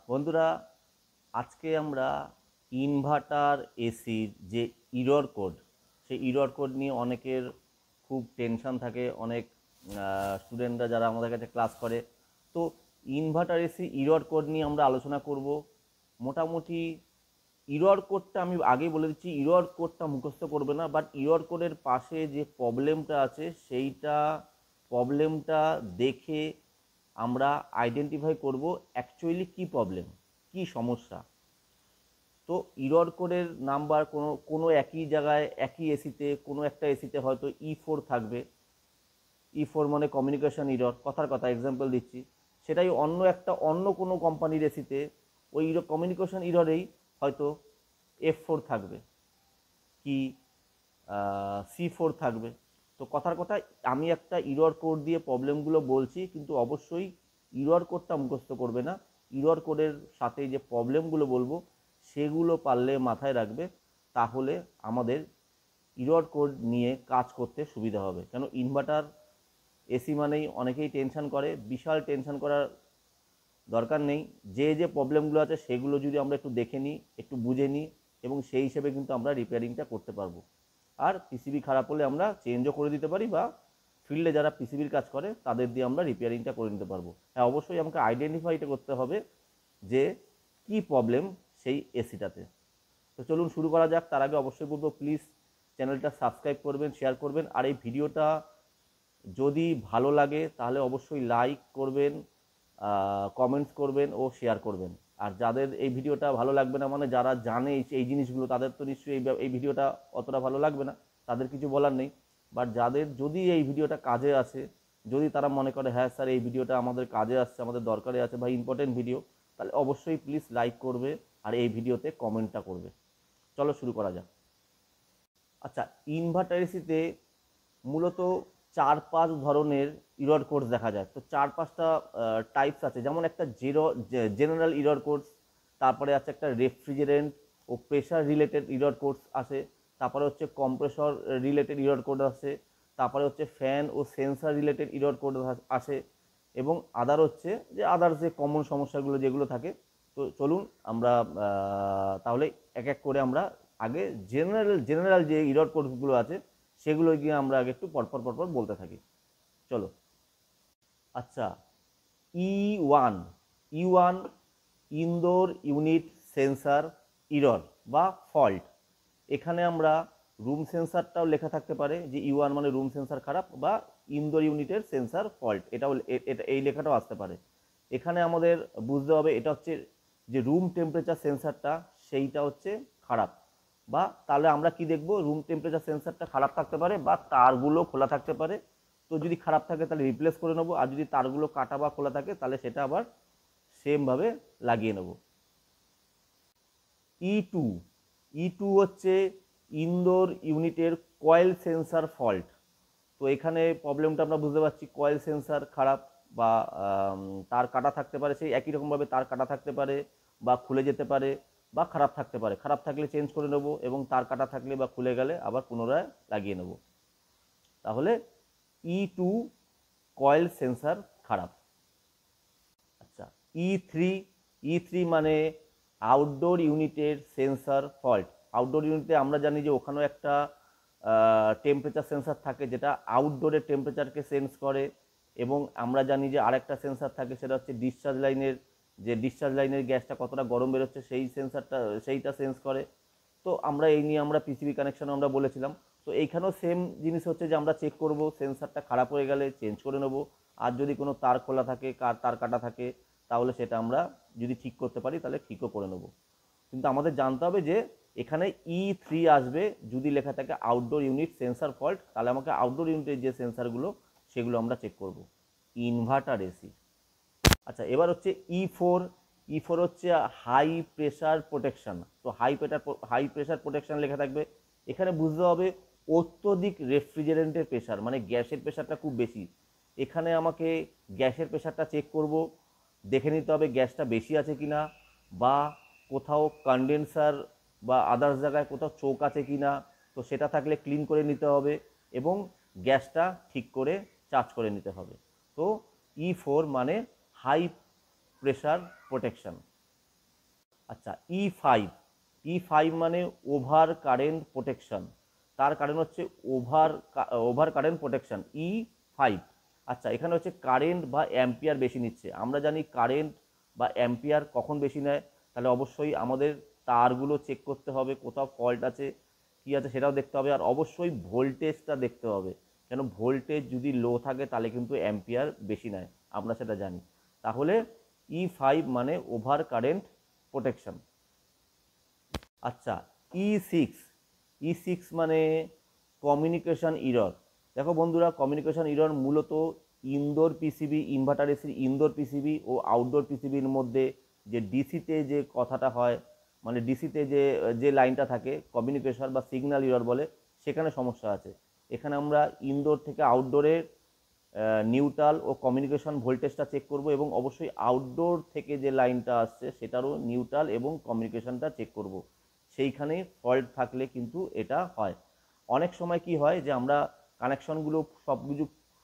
বন্ধুরা, আজকে আমরা ইনভার্টার এসির যে ইরর কোড, সেই ইরর কোড নিয়ে অনেকের খুব টেনশন থাকে। অনেক স্টুডেন্টরা যারা আমাদের কাছে ক্লাস করে, তো ইনভার্টার এসি ইরর কোড নিয়ে আমরা আলোচনা করব। মোটামুটি ইরর কোডটা আমি আগেই বলে দিচ্ছি, ইরর কোডটা মুখস্থ করবে না, বাট ইরর কোডের পাশে যে প্রবলেমটা আছে সেইটা প্রবলেমটা দেখে আমরা আইডেন্টিফাই করব অ্যাকচুয়ালি কী প্রবলেম, কী সমস্যা। তো ইরর কোডের নাম্বার কোনো কোনো একই জায়গায় একই এসিতে, কোনো একটা এসিতে হয়তো E4 থাকবে। E4 মানে কমিউনিকেশন ইরর, কথার কথা এক্সাম্পল দিচ্ছি। সেটাই অন্য কোনো কোম্পানির এসিতে ওই কমিউনিকেশন ইররেই হয়তো F4 থাকবে, কি C4 থাকবে। তো কথার কথা, আমি একটা ইরর কোড দিয়ে প্রবলেমগুলো বলছি, কিন্তু অবশ্যই ইরর কোডটা মুখস্থ করবে না। ইরর কোডের সাথে যে প্রবলেমগুলো বলবো সেগুলো পারলে মাথায় রাখবে, তাহলে আমাদের ইরর কোড নিয়ে কাজ করতে সুবিধা হবে। কেন, ইনভার্টার এসি মানেই অনেকেই টেনশন করে। বিশাল টেনশন করার দরকার নেই। যে যে প্রবলেমগুলো আছে সেগুলো যদি আমরা একটু দেখে নিই, একটু বুঝে নিই, এবং সেই হিসেবে কিন্তু আমরা রিপেয়ারিংটা করতে পারবো। আর পিসিবি খারাপ হলে আমরা চেঞ্জও করে দিতে পারি, বা ফিল্ডে যারা পিসিবির কাজ করে তাদের দিয়ে আমরা রিপেয়ারিংটা করে নিতে পারবো। হ্যাঁ, অবশ্যই আমাকে আইডেন্টিফাইটা করতে হবে যে কি প্রবলেম সেই এসিটাতে। তো চলুন শুরু করা যাক। তার আগে অবশ্যই বলবো, প্লিজ চ্যানেলটা সাবস্ক্রাইব করবেন, শেয়ার করবেন, আর এই ভিডিওটা যদি ভালো লাগে তাহলে অবশ্যই লাইক করবেন, কমেন্টস করবেন ও শেয়ার করবেন। আর যাদের এই ভিডিওটা ভালো লাগবে না, মানে যারা জানে এই জিনিসগুলো, তাদের তো নিশ্চয়ই এই ভিডিওটা অতটা ভালো লাগবে না, তাদের কিছু বলার নেই। বাট যাদের যদি এই ভিডিওটা কাজে আসে, যদি তারা মনে করে হ্যাঁ স্যার এই ভিডিওটা আমাদের কাজে আসছে, আমাদের দরকারে আছে বা ইম্পর্টেন্ট ভিডিও, তাহলে অবশ্যই প্লিজ লাইক করবে আর এই ভিডিওতে কমেন্টটা করবে। চলো শুরু করা যাক। আচ্ছা, ইনভার্টার এসিতে মূলত 4-5 ধরনের ইরর কোডস দেখা যায়। তো 4-5টা টাইপস আছে। যেমন একটা জেনারেল ইরর কোডস, তারপরে আছে একটা রেফ্রিজারেন্ট ও প্রেশার রিলেটেড ইরর কোডস আছে, তারপরে হচ্ছে কম্প্রেসর রিলেটেড ইরর কোড আছে, তারপরে হচ্ছে ফ্যান ও সেন্সার রিলেটেড ইরর কোড আসে, এবং আদার হচ্ছে যে আদার যে কমন সমস্যাগুলো যেগুলো থাকে। তো চলুন আমরা তাহলে এক এক করে আমরা আগে জেনারেল যে ইরর কোডগুলো আছে সেগুলো গিয়ে আমরা আগে একটু পরপর বলতে থাকি। চলো। আচ্ছা, E1, E1 indoor unit sensor error বা ফল্ট। এখানে আমরা রুম সেন্সারটাও লেখা থাকতে পারে যে E1 মানে রুম সেন্সার খারাপ, বা ইনডোর ইউনিটের সেন্সার ফল্ট, এটাও এটা এই লেখাটাও আসতে পারে। এখানে আমাদের বুঝতে হবে এটা হচ্ছে যে রুম টেম্পারেচার সেন্সারটা সেইটা হচ্ছে খারাপ। বা তাহলে আমরা কি দেখব, রুম টেম্পারেচার সেন্সারটা খারাপ থাকতে পারে বা তারগুলো খোলা থাকতে পারে। তো যদি খারাপ থাকে তাহলে রিপ্লেস করে নেবো, আর যদি তারগুলো কাটা বা খোলা থাকে তাহলে সেটা আবার সেমভাবে লাগিয়ে নেব। E2, E2 হচ্ছে ইনডোর ইউনিটের কয়েল সেন্সার ফল্ট। তো এখানে প্রবলেমটা আমরা বুঝতে পারছি, কয়েল সেন্সার খারাপ, বা তার কাটা থাকতে পারে, সেই একই রকমভাবে তার কাটা থাকতে পারে বা খুলে যেতে পারে, বা খারাপ থাকতে পারে। খারাপ থাকলে চেঞ্জ করে নেব, এবং তার কাটা থাকলে বা খুলে গেলে আবার পুনরায় লাগিয়ে নেব। তাহলে E2 কয়েল সেন্সার খারাপ। আচ্ছা, E3, E3 মানে আউটডোর ইউনিটের সেন্সার ফল্ট। আউটডোর ইউনিটে আমরা জানি যে ওখানেও একটা টেম্পারেচার সেন্সার থাকে যেটা আউটডোরের টেম্পারেচারকে সেন্স করে, এবং আমরা জানি যে আরেকটা সেন্সার থাকে সেটা হচ্ছে ডিসচার্জ লাইনের গ্যাসটা কতটা গরম বেরোচ্ছে সেই সেন্সারটা, সেইটা সেন্স করে। তো আমরা এই নিয়ে আমরা পিসিবি কানেকশন আমরা বলেছিলাম। তো এইখানেও সেম জিনিস হচ্ছে যে আমরা চেক করব সেন্সারটা খারাপ হয়ে গেলে চেঞ্জ করে নেব, আর যদি কোনো তার খোলা থাকে, তার কাটা থাকে, তাহলে সেটা আমরা যদি ঠিক করতে পারি তাহলে ঠিকও করে নেব। কিন্তু আমাদের জানতে হবে যে এখানে E3 আসবে যদি লেখা থাকে আউটডোর ইউনিট সেন্সার ফল্ট, তাহলে আমাকে আউটডোর ইউনিটের যে সেন্সারগুলো সেগুলো আমরা চেক করব ইনভার্টার এসি। আচ্ছা, এবার হচ্ছে E4, E4 হচ্ছে হাই প্রেশার প্রোটেকশন। তো হাই প্রেশার প্রোটেকশন লেখা থাকবে। এখানে বুঝতে হবে অত্যধিক রেফ্রিজারেন্টের প্রেশার, মানে গ্যাসের প্রেশারটা খুব বেশি। এখানে আমাকে গ্যাসের প্রেশারটা চেক করব, দেখে নিতে হবে গ্যাসটা বেশি আছে কিনা, বা কোথাও কনডেন্সার বা আদার্স জায়গায় কোথাও চোক আছে কিনা। তো সেটা থাকলে ক্লিন করে নিতে হবে, এবং গ্যাসটা ঠিক করে চার্জ করে নিতে হবে। তো E4 মানে হাই প্রেসার প্রোটেকশন। আচ্ছা, ই5 মানে ওভার কারেন্ট প্রোটেকশন। তার কারণ হচ্ছে ওভার কারেন্ট প্রোটেকশন ই5। আচ্ছা, এখানে হচ্ছে কারেন্ট বা অ্যাম্পিয়ার বেশি নিচ্ছে। আমরা জানি কারেন্ট বা অ্যাম্পিয়ার কখন বেশি নেয়, তাহলে অবশ্যই আমাদের তারগুলো চেক করতে হবে, কোথাও ফল্ট আছে কি আছে সেটাও দেখতে হবে, আর অবশ্যই ভোল্টেজটা দেখতে হবে। কেন ভোল্টেজ যদি লো থাকে তাহলে কিন্তু অ্যাম্পিয়ার বেশি নেয়, আমরা সেটা জানি। তাহলে ই5 মানে ওভার কারেন্ট প্রোটেকশন। আচ্ছা, ই6 মানে কমিউনিকেশন ইরর। দেখো বন্ধুরা, কমিউনিকেশন ইরর মূলত ইনডোর পিসিবি, ইনভার্টার এসির ইনডোর পিসিবি ও আউটডোর পিসিবির মধ্যে যে ডিসিতে যে কথাটা হয়, মানে ডিসিতে যে যে লাইনটা থাকে কমিউনিকেশন বা সিগন্যাল ইরর বলে, সেখানে সমস্যা আছে। এখানে আমরা ইনডোর থেকে আউটডোরের নিউট্রাল ও কমিউনিকেশন ভোল্টেজটা চেক করব, এবং অবশ্যই আউটডোর থেকে যে লাইনটা আসছে সেটারও নিউট্রাল এবং কমিউনিকেশনটা চেক করব। সেইখানে ফল্ট থাকলে কিন্তু এটা হয়। অনেক সময় কি হয় যে আমরা কানেকশনগুলো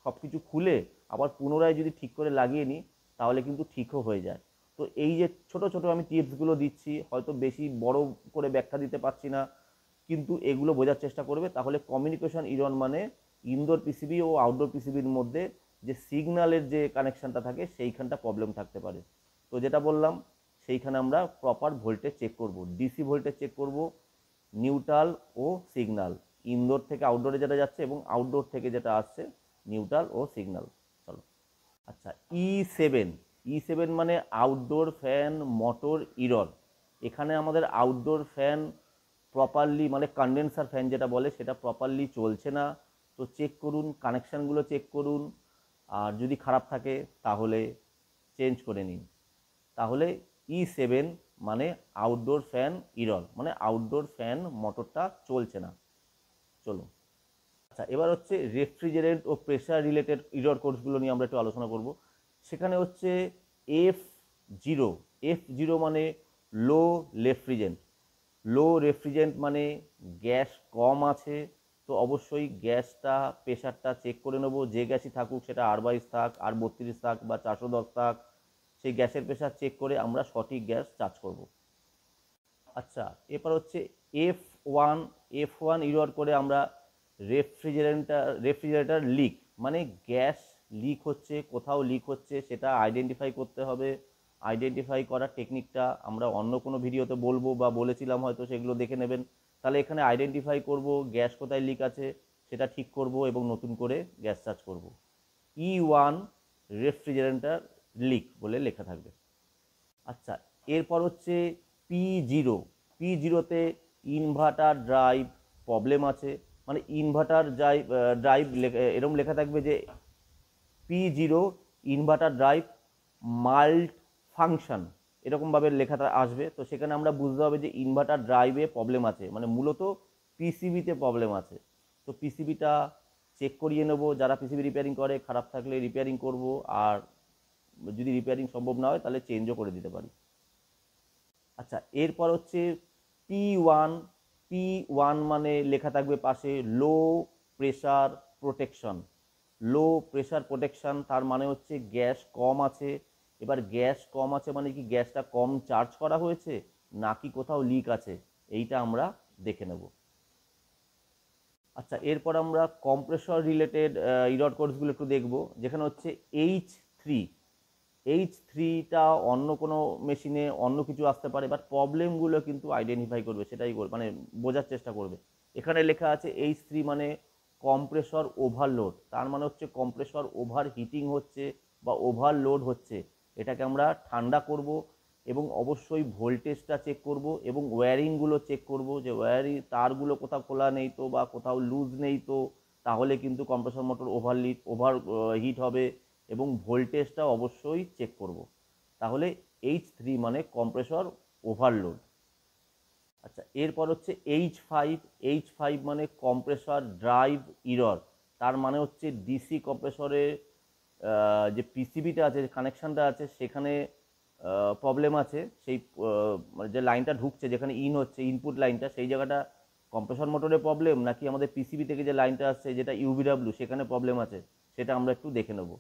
সব কিছু খুলে আবার পুনরায় যদি ঠিক করে লাগিয়ে নিই তাহলে কিন্তু ঠিকও হয়ে যায়। তো এই যে ছোট ছোট আমি টিপসগুলো দিচ্ছি, হয়তো বেশি বড় করে ব্যাখ্যা দিতে পারছি না, কিন্তু এগুলো বোঝার চেষ্টা করবে, তাহলে কমিউনিকেশন ইরর মানে ইনডোর পিসিবি ও আউটডোর পিসিবির মধ্যে যে সিগন্যালের যে কানেকশনটা থাকে সেইখানটা প্রবলেম থাকতে পারে। তো যেটা বললাম, সেইখানে আমরা প্রপার ভোল্টেজ চেক করব, ডিসি ভোল্টেজ চেক করব, নিউট্রাল ও সিগন্যাল, ইনডোর থেকে আউটডোরে যেটা যাচ্ছে এবং আউটডোর থেকে যেটা আসছে নিউট্রাল ও সিগন্যাল। চলো। আচ্ছা, ই7 মানে আউটডোর ফ্যান মোটর ইরর। এখানে আমাদের আউটডোর ফ্যান প্রপারলি, মানে কন্ডেন্সার ফ্যান যেটা বলে, সেটা প্রপারলি চলছে না। তো চেক করুন, কানেকশানগুলো চেক করুন, আর যদি খারাপ থাকে তাহলে চেঞ্জ করে নিন। তাহলে ই7 মানে আউটডোর ফ্যান ইরর, মানে আউটডোর ফ্যান মোটরটা চলছে না। চলো। আচ্ছা, এবার হচ্ছে রেফ্রিজারেন্ট ও প্রেসার রিলেটেড ইরর কোডসগুলো নিয়ে আমরা একটু আলোচনা করব। সেখানে হচ্ছে F0 F0 মানে লো রেফ্রিজারেন্ট মানে গ্যাস কম আছে। তো অবশ্যই গ্যাসটা প্রেশারটা চেক করে নেব, যে গ্যাসই থাকুক, সেটা R22 থাক, R32 থাক বা 410 থাক, সেই গ্যাসের প্রেশার চেক করে আমরা সঠিক গ্যাস চার্জ করব। আচ্ছা, এরপর হচ্ছে F1 ইরর করে আমরা রেফ্রিজারেটর লিক, মানে গ্যাস লিক হচ্ছে, কোথাও লিক হচ্ছে, সেটা আইডেন্টিফাই করতে হবে। আইডেন্টিফাই করার টেকনিকটা আমরা অন্য কোনো ভিডিওতে বলবো বা বলেছিলাম, হয়তো সেগুলো দেখে নেবেন। তাহলে এখানে আইডেন্টিফাই করব গ্যাস কোথায় লিক আছে, সেটা ঠিক করব এবং নতুন করে গ্যাস চার্জ করব। E1 রেফ্রিজারেটর লিক বলে লেখা থাকবে। আচ্ছা, এরপর হচ্ছে পি জিরোতে ইনভার্টার ড্রাইভ প্রবলেম আছে, মানে ইনভার্টার ড্রাইভ এরকম লেখা থাকবে যে P0 ইনভার্টার ড্রাইভ মাল্ট ফাংশন, এরকমভাবে লেখাটা আসবে। তো সেখানে আমরা বুঝতে হবে যে ইনভার্টার ড্রাইভে প্রবলেম আছে, মানে মূলত পিসিবিতে প্রবলেম আছে। তো পিসিবিটা চেক করিয়ে নেব, যারা পিসিবি রিপেয়ারিং করে, খারাপ থাকলে রিপেয়ারিং করব, আর যদি রিপেয়ারিং সম্ভব না হয় তাহলে চেঞ্জও করে দিতে পারি। আচ্ছা, এরপর হচ্ছে P1 P1 মানে লেখা থাকবে পাশে low pressure protection. Low pressure protection তার মানে হচ্ছে গ্যাস কম আছে। এবার গ্যাস কম আছে মানে কি গ্যাসটা কম চার্জ করা হয়েছে নাকি কোথাও লিক আছে, এইটা আমরা দেখে নেব। আচ্ছা, এরপর আমরা কম্প্রেসর রিলেটেড ইরর কোডসগুলো একটু দেখব, যেখানে হচ্ছে H3টা অন্য কোনো মেশিনে অন্য কিছু আসতে পারে, বাট প্রবলেমগুলো কিন্তু আইডেন্টিফাই করবে, সেটাই মানে বোঝার চেষ্টা করবে। এখানে লেখা আছে H3 মানে কম্প্রেসর ওভারলোড, তার মানে হচ্ছে কম্প্রেসর ওভার হিটিং হচ্ছে বা ওভারলোড হচ্ছে। এটাকে আমরা ঠান্ডা করব এবং অবশ্যই ভোল্টেজটা চেক করব এবং ওয়্যারিংগুলো চেক করব, যে ওয়্যারিং তারগুলো কোথাও খোলা নেই তো বা কোথাও লুজ নেই তো, তাহলে কিন্তু কম্প্রেসর মোটর ওভার হিট হবে, এবং ভোল্টেজটা অবশ্যই চেক করব। তাহলে H3 মানে কম্প্রেসর ওভারলোড। আচ্ছা, এরপর হচ্ছে H5 মানে কম্প্রেসর ড্রাইভ ইরর, তার মানে হচ্ছে ডিসি কম্প্রেসরের যে পিসিবিটা আছে, যে কানেকশানটা আছে, সেখানে প্রবলেম আছে। সেই মানে যে লাইনটা ঢুকছে, যেখানে হচ্ছে ইনপুট লাইনটা, সেই জায়গাটা কম্প্রেসর মোটরের প্রবলেম নাকি আমাদের পিসিবি থেকে যে লাইনটা আসছে যেটা ইউভিডব্লিউ, সেখানে প্রবলেম আছে, সেটা আমরা একটু দেখে নেব।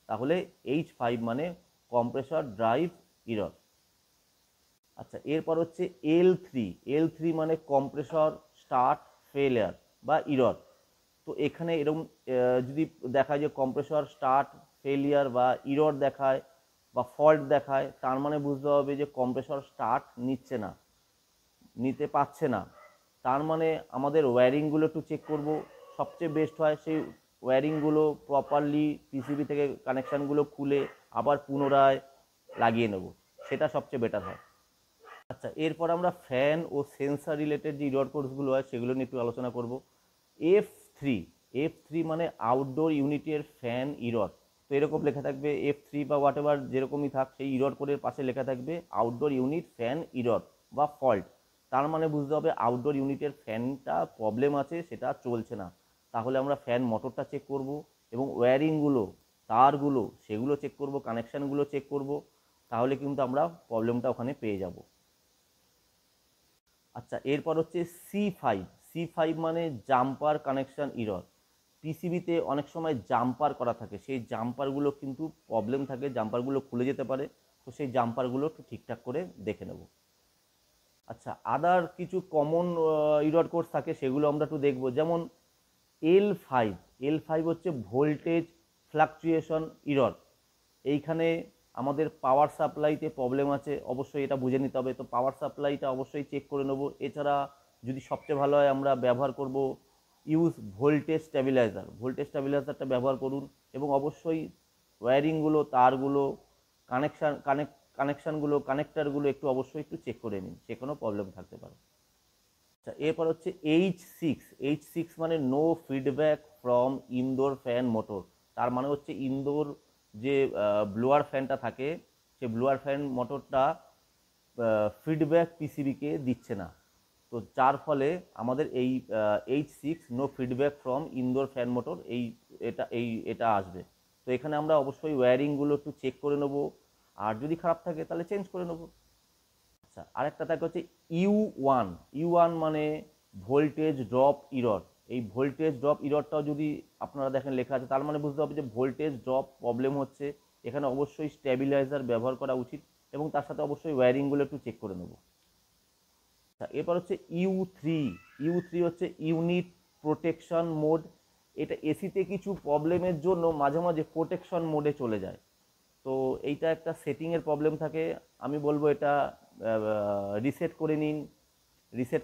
তাহলে H5 মানে কম্প্রেসর ড্রাইভ ইরর। আচ্ছা, এরপর হচ্ছে L3 মানে কম্প্রেসর স্টার্ট ফেলিয়ার বা ইরর। তো এখানে এরকম যদি দেখায় যে কম্প্রেসর স্টার্ট ফেলিয়ার বা ইরর দেখায় বা ফল্ট দেখায়, তার মানে বুঝতে হবে যে কম্প্রেসর স্টার্ট নিতে পারছে না। তার মানে আমাদের ওয়্যারিংগুলো একটু চেক করব। সবচেয়ে বেস্ট হয় সেই ওয়্যারিংগুলো প্রপারলি পিসিবি থেকে কানেকশানগুলো খুলে আবার পুনরায় লাগিয়ে নেব, সেটা সবচেয়ে বেটার হয়। আচ্ছা, এরপর আমরা ফ্যান ও সেন্সার রিলেটেড যে ইরর কোডসগুলো হয় সেগুলো নিয়ে একটু আলোচনা করব। এফ থ্রি মানে আউটডোর ইউনিটের ফ্যান ইরর। তো এরকম লেখা থাকবে F3 বা হোয়াট এভার যেরকমই থাক, সেই ইরর কোডের পাশে লেখা থাকবে আউটডোর ইউনিট ফ্যান ইরর বা ফল্ট। তার মানে বুঝতে হবে আউটডোর ইউনিটের ফ্যানটা প্রবলেম আছে, সেটা চলছে না। তাহলে আমরা ফ্যান মোটরটা চেক করব এবং ওয়্যারিংগুলো, তারগুলো, সেগুলো চেক করব, কানেকশানগুলো চেক করব। তাহলে কিন্তু আমরা প্রবলেমটা ওখানে পেয়ে যাব। আচ্ছা, এরপর হচ্ছে সি ফাইভ মানে জাম্পার কানেকশন ইরর। পিসিবিতে অনেক সময় জাম্পার করা থাকে, সেই জাম্পারগুলো কিন্তু প্রবলেম থাকে, জাম্পারগুলো খুলে যেতে পারে। তো সেই জাম্পারগুলো একটু ঠিকঠাক করে দেখে নেব। আচ্ছা, আদার কিছু কমন ইরর কোডস থাকে, সেগুলো আমরা একটু দেখব। যেমন এল ফাইভ হচ্ছে ভোল্টেজ ফ্লাকচুয়েশন ইরর। এইখানে আমাদের পাওয়ার সাপ্লাইতে প্রবলেম আছে, অবশ্যই এটা বুঝে নিতে হবে। তো পাওয়ার সাপ্লাইটা অবশ্যই চেক করে নেব। এছাড়া যদি সবচেয়ে ভালো হয় আমরা ব্যবহার করব ইউজ ভোল্টেজ স্ট্যাবিলাইজারটা ব্যবহার করুন। এবং অবশ্যই ওয়্যারিংগুলো, তারগুলো, কানেকটারগুলো একটু চেক করে নিন, সে কোনো প্রবলেম থাকতে পারে। আচ্ছা, এরপর হচ্ছে এইচ সিক্স মানে no feedback from indoor fan motor. তার মানে হচ্ছে ইনডোর যে ব্লোয়ার ফ্যানটা থাকে, সে ব্লোয়ার ফ্যান মোটরটা ফিডব্যাক পিসিবিকে দিচ্ছে না। তো যার ফলে আমাদের এই H6 no feedback from indoor fan motor এটা আসবে। তো এখানে আমরা অবশ্যই ওয়্যারিংগুলো একটু চেক করে নেব, আর যদি খারাপ থাকে তাহলে চেঞ্জ করে নেব। আচ্ছা, আরেকটা থাকে হচ্ছে ইউ ওয়ান মানে ভোল্টেজ ড্রপ ইরর। এই ভোল্টেজ ড্রপ ইররটাও যদি আপনারা দেখেন লেখা আছে, তার মানে বুঝতে হবে যে ভোল্টেজ ড্রপ প্রবলেম হচ্ছে। এখানে অবশ্যই স্টেবিলাইজার ব্যবহার করা উচিত এবং তার সাথে অবশ্যই ওয়্যারিংগুলো একটু চেক করে নেব। আচ্ছা, এরপর হচ্ছে ইউ থ্রি হচ্ছে ইউনিট প্রোটেকশন মোড। এটা এসিতে কিছু প্রবলেমের জন্য মাঝে মাঝে প্রোটেকশন মোডে চলে যায়। তো এইটা একটা সেটিংয়ের প্রবলেম থাকে। আমি বলবো এটা রিসেট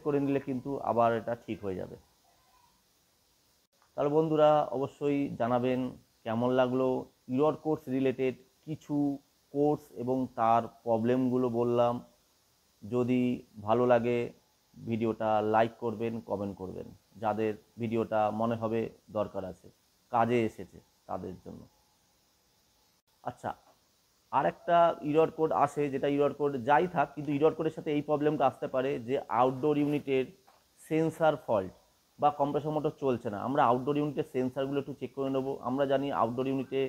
করে নিলে কিন্তু আবার এটা ঠিক হয়ে যাবে। তাহলে বন্ধুরা অবশ্যই জানাবেন কেমন লাগলো ইরর কোর্স রিলেটেড কিছু কোর্স এবং তার প্রবলেমগুলো বললাম। যদি ভালো লাগে ভিডিওটা লাইক করবেন, কমেন্ট করবেন, যাদের ভিডিওটা মনে হবে দরকার আছে, কাজে এসেছে তাদের জন্য। আচ্ছা, আর একটা ইরর কোড আসে, যেটা ইরর কোড যাই থাক, কিন্তু ইরর কোডের সাথে এই প্রবলেমটা আসতে পারে যে আউটডোর ইউনিটের সেন্সার ফল্ট বা কম্প্রেসর মোটর চলছে না। আমরা আউটডোর ইউনিটের সেন্সারগুলো একটু চেক করে নেব। আমরা জানি আউটডোর ইউনিটে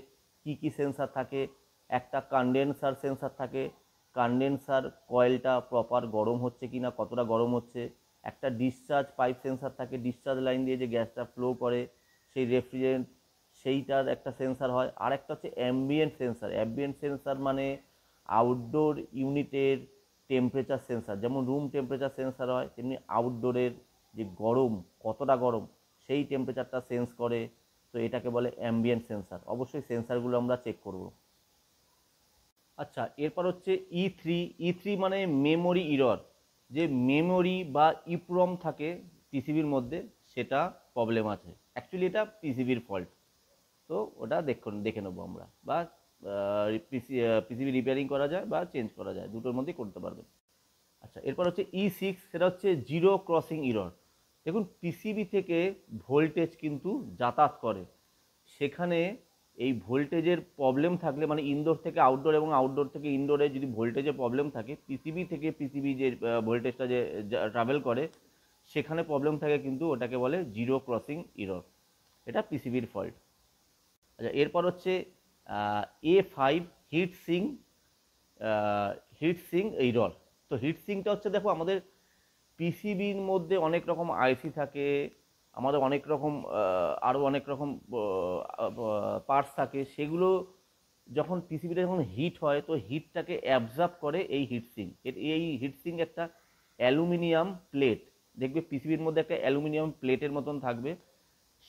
কী কী সেন্সার থাকে। একটা কনডেনসার সেন্সার থাকে, কনডেনসার কয়েলটা প্রপার গরম হচ্ছে কি না, কতটা গরম হচ্ছে। একটা ডিসচার্জ পাইপ সেন্সার থাকে, ডিসচার্জ লাইন দিয়ে যে গ্যাসটা ফ্লো করে সেই রেফ্রিজারেন্ট, সেইটার একটা সেন্সার হয়। আর একটা হচ্ছে অ্যাম্বিয়েন্ট সেন্সার মানে আউটডোর ইউনিটের টেম্পারেচার সেন্সার। যেমন রুম টেম্পারেচার সেন্সার হয়, তেমনি আউটডোরের যে গরম, কতটা গরম, সেই টেম্পারেচারটা সেন্স করে। তো এটাকে বলে অ্যাম্বিয়েন্ট সেন্সার। অবশ্যই সেন্সারগুলো আমরা চেক করব। আচ্ছা, এরপর হচ্ছে ই থ্রি মানে মেমোরি ইরর। যে মেমোরি বা ইপ্রম থাকে পিসিবির মধ্যে, সেটা প্রবলেম আছে। অ্যাকচুয়ালি এটা পিসিবির ফল্ট। তো ওটা দেখে নেবো আমরা, বা পিসিবি রিপেয়ারিং করা যায় বা চেঞ্জ করা যায়, দুটোর মধ্যেই করতে পারবেন। আচ্ছা, এরপর হচ্ছে ই6, সেটা হচ্ছে জিরো ক্রসিং ইরর। দেখুন, পিসিবি থেকে ভোল্টেজ কিন্তু যাতায়াত করে, সেখানে এই ভোল্টেজের প্রবলেম থাকলে, মানে ইনডোর থেকে আউটডোর এবং আউটডোর থেকে ইনডোরে যদি ভোল্টেজের প্রবলেম থাকে, পিসিবি থেকে পিসিবি যে ভোল্টেজটা যে ট্রাভেল করে, সেখানে প্রবলেম থাকে, কিন্তু ওটাকে বলে জিরো ক্রসিং ইরর। এটা পিসিবির ফল্ট। আচ্ছা, এরপর হচ্ছে A5 হিট সিং ইরর। তো হিট সিংটা হচ্ছে, দেখো আমাদের পিসিবির মধ্যে অনেক রকম আইসি থাকে, আমাদের অনেক রকম আরও অনেক রকম পার্টস থাকে, সেগুলো যখন পিসিবিটা যখন হিট হয় তো হিটটাকে অ্যাবজর্ব করে এই হিটসিঙ্ক। এই হিটসিঙ্ক একটা অ্যালুমিনিয়াম প্লেট, দেখবে পিসিবির মধ্যে একটা অ্যালুমিনিয়াম প্লেটের মতন থাকবে,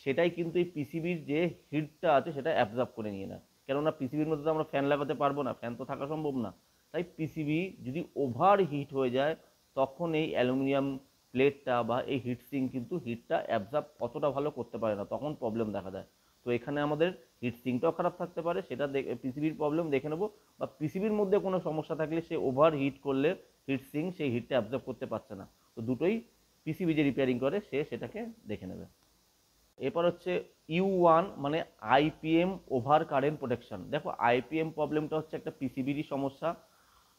সেটাই কিন্তু এই পিসিবির যে হিটটা আছে সেটা অ্যাবজর্ব করে নিয়ে নেয়। কেননা পিসিবির মধ্যে তো আমরা ফ্যান লাগাতে পারবো না, ফ্যান তো থাকা সম্ভব না। তাই পিসিবি যদি ওভার হিট হয়ে যায় তখন এই অ্যালুমিনিয়াম প্লেটটা বা এই হিটসিঙ্ক কিন্তু হিটটা অ্যাবজর্ব অতটা ভালো করতে পারে না, তখন প্রবলেম দেখা দেয়। তো এখানে আমাদের হিটসিঙ্কটাও খারাপ থাকতে পারে, সেটা পিসিবির প্রবলেম দেখে নেবো, বা পিসিবির মধ্যে কোনো সমস্যা থাকলে সে ওভার হিট করলে হিটসিঙ্ক সেই হিটটা অ্যাবজর্ব করতে পারছে না। তো দুটোই পিসিবি যে রিপেয়ারিং করে সে সেটাকে দেখে নেবে। এরপর হচ্ছে U1 মানে আইপিএম ওভার কারেন্ট প্রোটেকশন। দেখো আইপিএম প্রবলেমটা হচ্ছে একটা পিসিবিরই সমস্যা।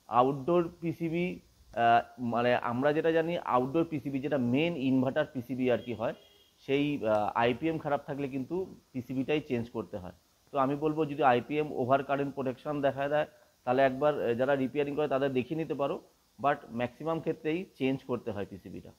আউটডোর পিসিবি, মানে আমরা যেটা জানি আউটডোর পিসিবি যেটা মেন ইনভার্টার পিসিবি আর কি হয়, সেই আইপিএম খারাপ থাকলে কিন্তু পিসিবিটাই চেঞ্জ করতে হয়। তো আমি বলবো যদি আইপিএম ওভার কারেন্ট প্রোটেকশন দেখা দেয় তাহলে একবার যারা রিপেয়ারিং করে তাদের দেখিয়ে নিতে পারো, বাট ম্যাক্সিমাম ক্ষেত্রেই চেঞ্জ করতে হয় পিসিবিটা।